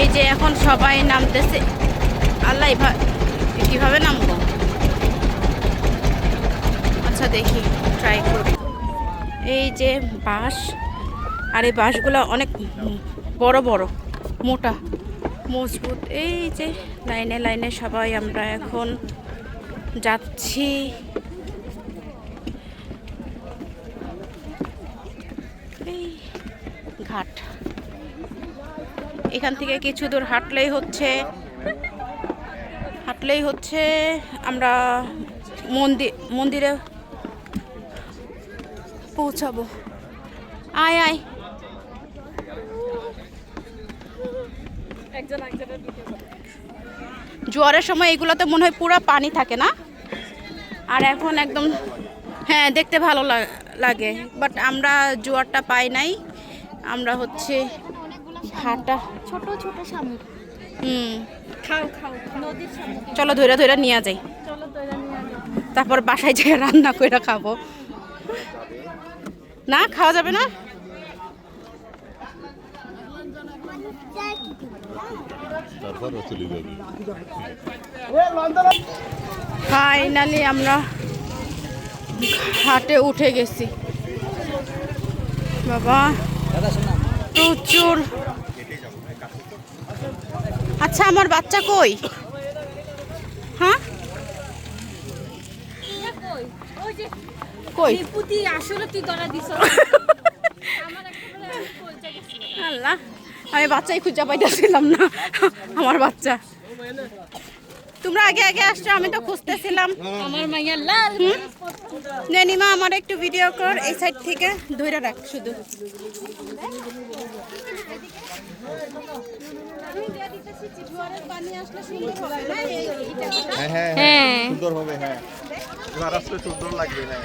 এই যে এখন সবাই নামতেছে। আল্লাহ কিভাবে নামবো? আচ্ছা দেখি, ট্রাই করি। এই যে বাঁশ, আর এই বাঁশগুলো অনেক বড় বড়, মোটা, মজবুত। এই যে লাইনে লাইনে সবাই আমরা এখন যাচ্ছি। এই ঘাট, এখান থেকে কিছু দূর হাঁটলেই হচ্ছে আমরা মন্দিরে পৌঁছাবো। আয় আয়, জোয়ারের সময় এগুলোতে মনে হয় পুরো পানি থাকে না, আর এখন একদম, হ্যাঁ দেখতে ভালো লাগে। বাট আমরা জোয়ারটা পাই নাই, আমরা হচ্ছে ভাটা। ছোট ছোট শামুক। খাও খাও নদীর শামুক। চলো ধইরা ধইরা নিয়ে যাই, চলো ধইরা নিয়ে যাই। তারপর বাসায় যেয়ে রান্না করে খাবো। না খাওয়া যাবে না। ফাইনালি আমরা ঘাটে উঠে গেছি। বাবা প্রচুর। আচ্ছা আমার বাচ্চা কই? হ্যাঁ কই? আসলে তুই ধরা দিছ। আল্লাহ, আমি বাচ্চাই খুঁজে পাইতেছিলাম না আমার বাচ্চা। তোমরা আগে আগে আসছো, আমি তো খুঁজতেছিলাম। আমার মাইয়া লাল। নেনিমা আমার একটু ভিডিও কর, এই সাইড থেকে ধরে রাখ শুধু। হ্যাঁ সুন্দর হবে। হ্যাঁ এবার আসলে সুন্দর লাগবে। হ্যাঁ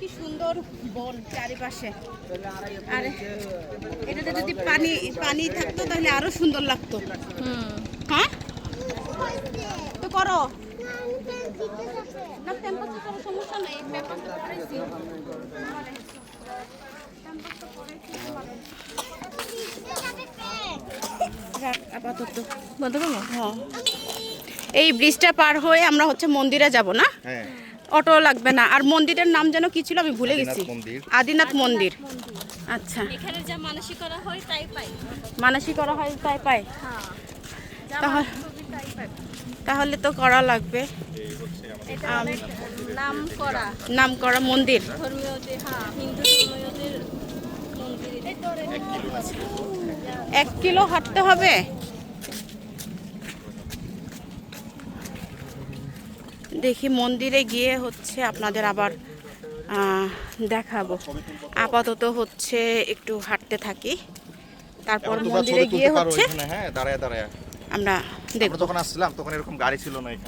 কি সুন্দর বন চারিপাশে। আর এটাতে যদি পানি থাকতো তাহলে আরো সুন্দর লাগতো। হ্যাঁ তো করো না, টেম্পারেচার কোনো সমস্যা নাই। আপাতত বন্ধ করবো। হ্যাঁ, এই ব্রিজটা পার হয়ে আমরা হচ্ছে মন্দিরে যাব না? হ্যাঁ অটো লাগবে না। আর মন্দিরের নাম যেন কি ছিল আমি ভুলে গেছি। আদিনাথ মন্দির। আচ্ছা, এখানে যা মানসিক করা হয় তাই পাই। মানসিক করা হয় তাই পায়। হ্যাঁ তাহলে তো করা লাগবে। নাম করা মন্দির। ধর্মীয়দের, হ্যাঁ হিন্দু ধর্মীয়দের মন্দির। 1 কিলো হাঁটতে হবে। দেখি মন্দিরে গিয়ে হচ্ছে আপনাদের আবার দেখাবো। আপাতত হচ্ছে একটু হাঁটতে থাকি, তারপর মন্দিরে গিয়ে হচ্ছে হ্যাঁ দাঁড়ায় দাঁড়ায় আমরা দেখব। যখন আসছিলাম তখন এরকম গাড়ি ছিল না এখানে।